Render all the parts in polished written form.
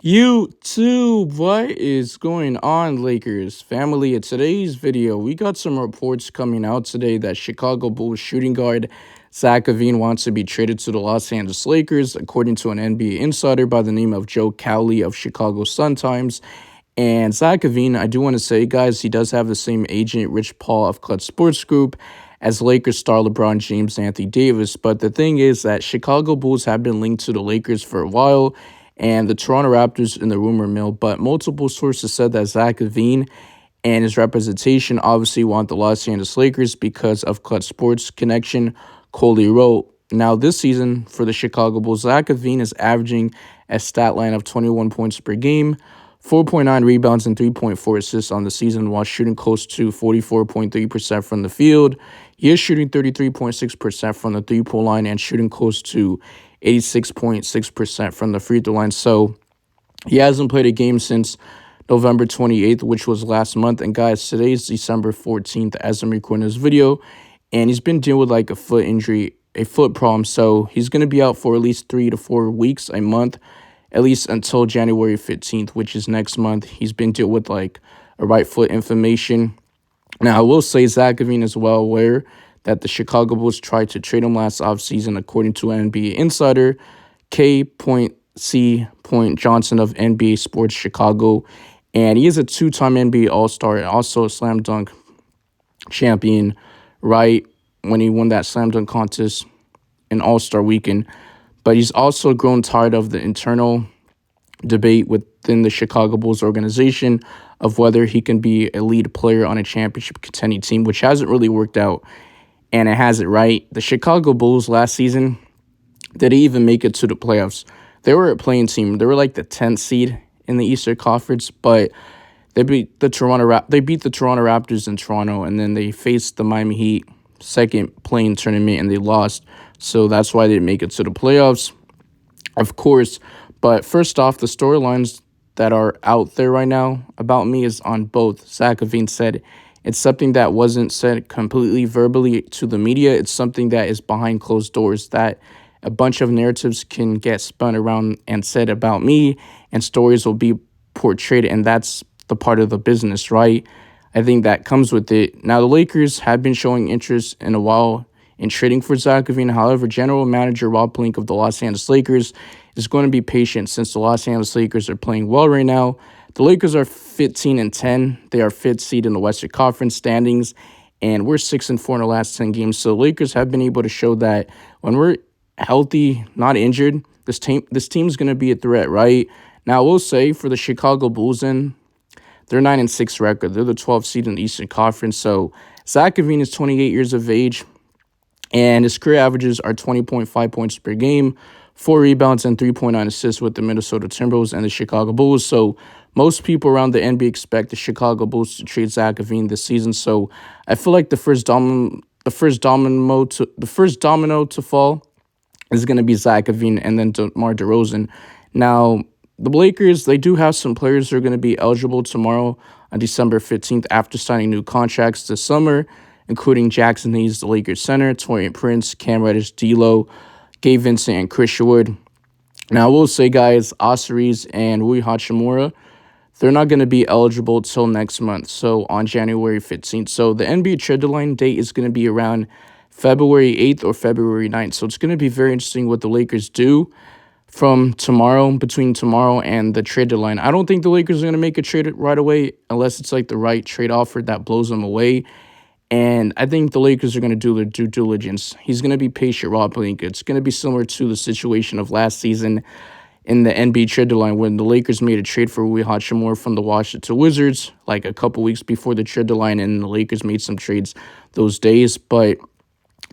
YouTube, what is going on, Lakers family? In today's video, we got some reports coming out today that Chicago Bulls shooting guard Zach LaVine wants to be traded to the Los Angeles Lakers, according to an NBA insider by the name of Joe Cowley of Chicago Sun-Times. And Zach LaVine, I do want to say, guys, he does have the same agent, Rich Paul of Clutch Sports Group, as Lakers star LeBron James and Anthony Davis. But the thing is that Chicago Bulls have been linked to the Lakers for a while, and the Toronto Raptors in the rumor mill, but multiple sources said that Zach LaVine and his representation obviously want the Los Angeles Lakers because of Clutch Sports connection. Coley wrote, now this season for the Chicago Bulls, Zach LaVine is averaging a stat line of 21 points per game, 4.9 rebounds and 3.4 assists on the season while shooting close to 44.3% from the field. He is shooting 33.6% from the three-point line and shooting close to 86.6% from the free throw line. So he hasn't played a game since November 28th, which was last month. And guys, today's December 14th as I'm recording this video. And he's been dealing with like a foot injury, a foot problem. So he's going to be out for at least 3 to 4 weeks, a month, at least until January 15th, which is next month. He's been dealing with like a right foot inflammation. Now, I will say Zach LaVine is well aware that the Chicago Bulls tried to trade him last offseason, according to an NBA insider, K.C. Johnson of NBA Sports Chicago. And he is a two-time NBA All-Star and also a slam dunk champion, right, when he won that slam dunk contest in All-Star weekend. But he's also grown tired of the internal debate within the Chicago Bulls organization of whether he can be a lead player on a championship contending team, which hasn't really worked out. And it has it right. The Chicago Bulls last season, did they even make it to the playoffs? They were a playing team. They were like the 10th seed in the Eastern Conference, but they beat the Toronto Raptors in Toronto, and then they faced the Miami Heat second playing tournament, and they lost. So that's why they didn't make it to the playoffs, of course. But first off, the storylines that are out there right now about me is on both. Zach LaVine said it's something that wasn't said completely verbally to the media. It's something that is behind closed doors, that a bunch of narratives can get spun around and said about me, and stories will be portrayed, and that's the part of the business, right? I think that comes with it. Now, the Lakers have been showing interest in a while in trading for Zach LaVine. However, general manager Rob Pelinka of the Los Angeles Lakers is going to be patient since the Los Angeles Lakers are playing well right now. The Lakers are 15-10. They are fifth seed in the Western Conference standings, and we're 6-4 in the last 10 games. So the Lakers have been able to show that when we're healthy, not injured, this team's going to be a threat, right? Now, I will say for the Chicago Bulls, they're 9-6 record. They're the 12th seed in the Eastern Conference. So Zach LaVine is 28 years of age, and his career averages are 20.5 points per game, 4 rebounds, and 3.9 assists with the Minnesota Timberwolves and the Chicago Bulls. So most people around the NBA expect the Chicago Bulls to trade Zach LaVine this season. So I feel like the first domino to fall is going to be Zach LaVine and then DeMar DeRozan. Now, the Lakers, they do have some players who are going to be eligible tomorrow on December 15th after signing new contracts this summer, including Jackson Hayes, the Lakers center, Taurean Prince, Cam Reddish, D'Lo, Gabe Vincent, and Chris Wood. Now, I will say, guys, Osiris and Rui Hachimura, they're not going to be eligible till next month, so on January 15th. So the NBA trade deadline date is going to be around February 8th or February 9th. So it's going to be very interesting what the Lakers do from between tomorrow and the trade deadline. I don't think the Lakers are going to make a trade right away unless it's like the right trade offer that blows them away. And I think the Lakers are going to do their due diligence. He's going to be patient, Rob Pelinka. It's going to be similar to the situation of last season in the NBA trade deadline when the Lakers made a trade for Rui Hachimura from the Washington Wizards like a couple weeks before the trade deadline, and the Lakers made some trades those days. But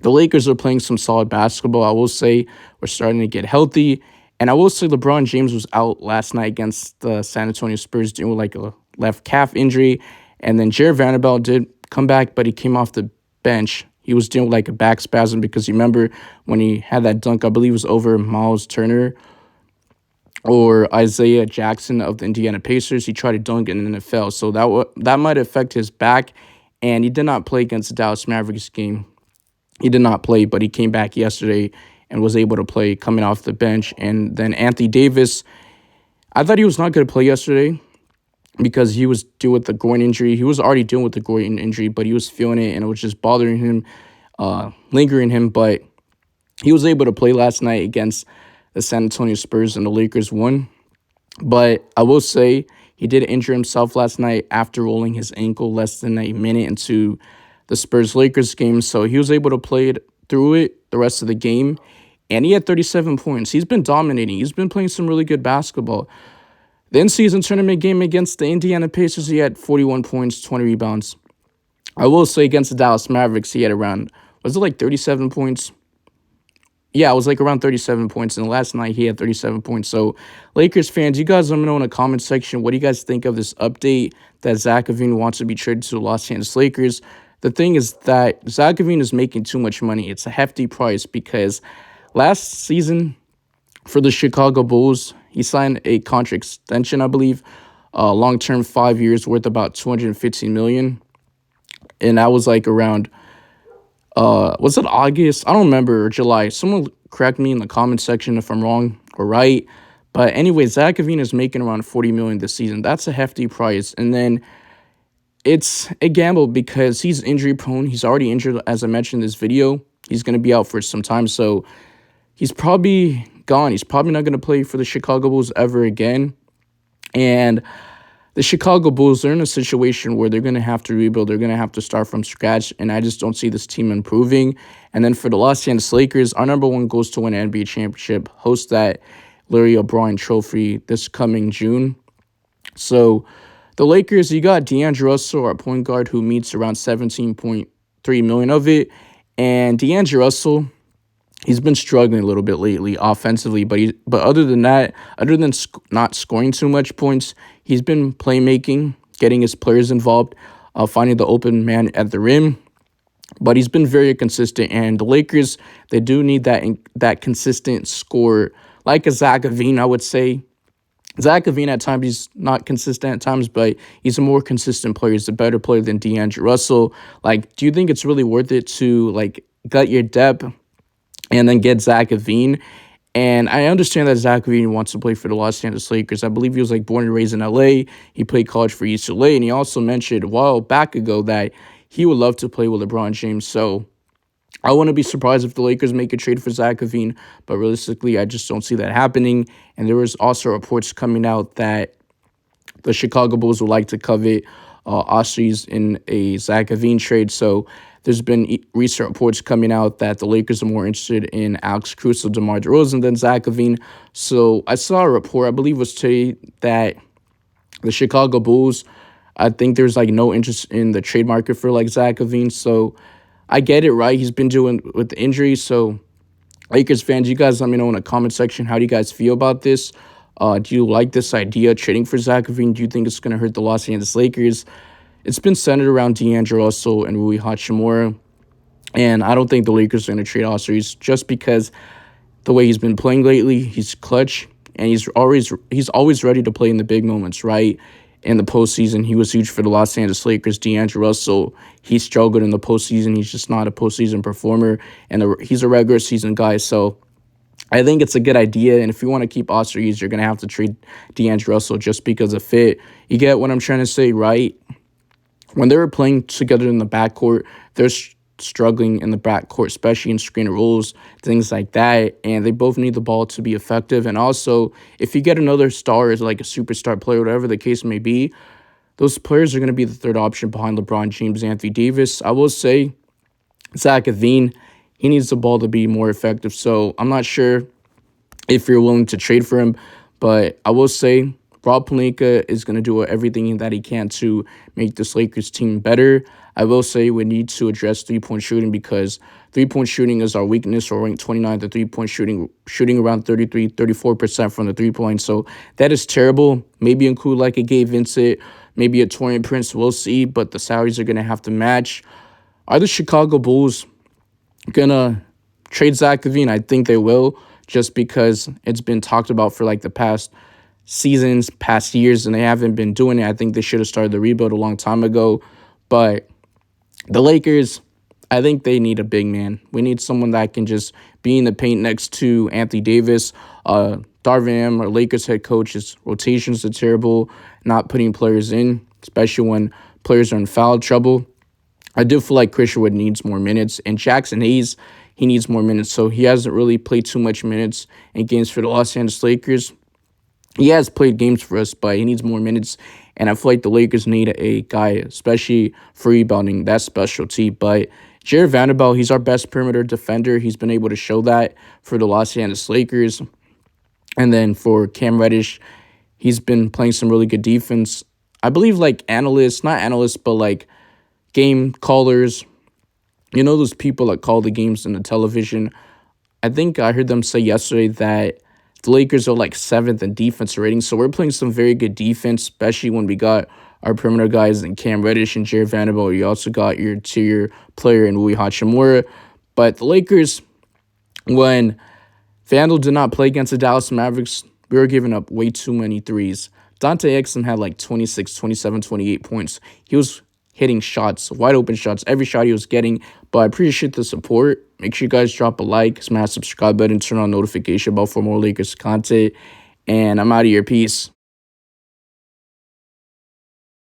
the Lakers are playing some solid basketball. I will say we're starting to get healthy. And I will say LeBron James was out last night against the San Antonio Spurs dealing with like a left calf injury. And then Jared Vanderbilt did come back, but he came off the bench. He was dealing with like a back spasm because you remember when he had that dunk, I believe it was over Miles Turner or Isaiah Jackson of the Indiana Pacers. He tried to dunk and then it fell. So that might affect his back. And he did not play against the Dallas Mavericks game. He did not play, but he came back yesterday and was able to play coming off the bench. And then Anthony Davis, I thought he was not going to play yesterday because he was dealing with the groin injury. He was already dealing with the groin injury, but he was feeling it and it was just bothering him, lingering him. But he was able to play last night against the San Antonio Spurs and the Lakers won. But I will say he did injure himself last night after rolling his ankle less than a minute into the Spurs Lakers game. So he was able to play it through it the rest of the game. And he had 37 points. He's been dominating. He's been playing some really good basketball. The in-season tournament game against the Indiana Pacers, he had 41 points, 20 rebounds. I will say against the Dallas Mavericks, he had around, was it like 37 points? Yeah, it was like around 37 points. And last night he had 37 points. So, Lakers fans, you guys let me know in the comment section, what do you guys think of this update that Zach LaVine wants to be traded to the Los Angeles Lakers? The thing is that Zach LaVine is making too much money. It's a hefty price because last season for the Chicago Bulls, he signed a contract extension, I believe, long-term 5 years worth about $215 million. And that was like around was it August? I don't remember, or July. Someone correct me in the comment section if I'm wrong or right. But anyway, Zach LaVine is making around $40 million this season. That's a hefty price. And then it's a gamble because he's injury prone. He's already injured, as I mentioned in this video. He's going to be out for some time. So he's probably gone. He's probably not going to play for the Chicago Bulls ever again. And the Chicago Bulls, they're in a situation where they're going to have to rebuild. They're going to have to start from scratch, and I just don't see this team improving. And then for the Los Angeles Lakers, our number one goal is to win an NBA championship, host that Larry O'Brien Trophy this coming June. So the Lakers, you got D'Angelo Russell, our point guard, who meets around 17.3 million of it. And D'Angelo Russell, he's been struggling a little bit lately offensively, but other than that, other than not scoring too much points, he's been playmaking, getting his players involved, finding the open man at the rim. But he's been very consistent, and the Lakers, they do need that consistent scorer, like a Zach LaVine, I would say. Zach LaVine at times, he's not consistent at times, but he's a more consistent player. He's a better player than D'Angelo Russell. Like, do you think it's really worth it to, like, gut your depth and then get Zach LaVine? And I understand that Zach LaVine wants to play for the Los Angeles Lakers. I believe he was like born and raised in LA. He played college for UCLA, and he also mentioned a while back ago that he would love to play with LeBron James. So I wouldn't be surprised if the Lakers make a trade for Zach LaVine, but realistically, I just don't see that happening. And there was also reports coming out that the Chicago Bulls would like to covet Aussies in a Zach LaVine trade. So there's been recent reports coming out that the Lakers are more interested in Alex Caruso, DeMar DeRozan than Zach LaVine. So I saw a report, I believe it was today, that the Chicago Bulls, I think there's like no interest in the trade market for like Zach LaVine. So I get it, right? He's been dealing with the injuries. So Lakers fans, you guys let me know in the comment section, how do you guys feel about this? Do you like this idea, trading for Zach LaVine? Do you think it's going to hurt the Los Angeles Lakers? It's been centered around D'Angelo Russell and Rui Hachimura, and I don't think the Lakers are going to trade Aussies just because the way he's been playing lately, he's clutch, and he's always ready to play in the big moments, right? In the postseason, he was huge for the Los Angeles Lakers. D'Angelo Russell, he struggled in the postseason. He's just not a postseason performer, and he's a regular season guy, so I think it's a good idea, and if you want to keep Aussies, you're going to have to trade D'Angelo Russell just because of fit. You get what I'm trying to say, right? When they were playing together in the backcourt, they're struggling in the backcourt, especially in screen rules, things like that. And they both need the ball to be effective. And also, if you get another star as like a superstar player, whatever the case may be, those players are going to be the third option behind LeBron James, Anthony Davis. I will say, Zach LaVine, he needs the ball to be more effective. So I'm not sure if you're willing to trade for him, but I will say Rob Pelinka is going to do everything that he can to make this Lakers team better. I will say we need to address three-point shooting because three-point shooting is our weakness. We're ranked 29th at three-point shooting around 34% from the three-point. So that is terrible. Maybe include like a Gabe Vincent, maybe a Torian Prince. We'll see, but the salaries are going to have to match. Are the Chicago Bulls going to trade Zach LaVine? I think they will, just because it's been talked about for like the past seasons, past years, and they haven't been doing it. I think they should have started the rebuild a long time ago. But the Lakers, I think they need a big man. We need someone that can just be in the paint next to Anthony Davis. Darvin Ham, our Lakers head coach, his rotations are terrible, not putting players in, especially when players are in foul trouble. I do feel like Christian Wood needs more minutes, and Jackson Hayes, he needs more minutes. So he hasn't really played too much minutes in games for the Los Angeles Lakers. He has played games for us, but he needs more minutes. And I feel like the Lakers need a guy, especially for rebounding, that specialty. But Jared Vanderbilt, he's our best perimeter defender. He's been able to show that for the Los Angeles Lakers. And then for Cam Reddish, he's been playing some really good defense. I believe like analysts, not analysts, but like game callers, those people that call the games on the television. I think I heard them say yesterday that the Lakers are like seventh in defense rating. So we're playing some very good defense, especially when we got our perimeter guys in Cam Reddish and Jared Vanderbilt. You also got your tier player in Rui Hachimura. But the Lakers, when Vandal did not play against the Dallas Mavericks, we were giving up way too many threes. Dante Exum had like 26, 27, 28 points. He was hitting shots, wide open shots, every shot he was getting. But I appreciate the support. Make sure you guys drop a like, smash subscribe button, turn on notification bell for more Lakers content. And I'm out of here. Peace.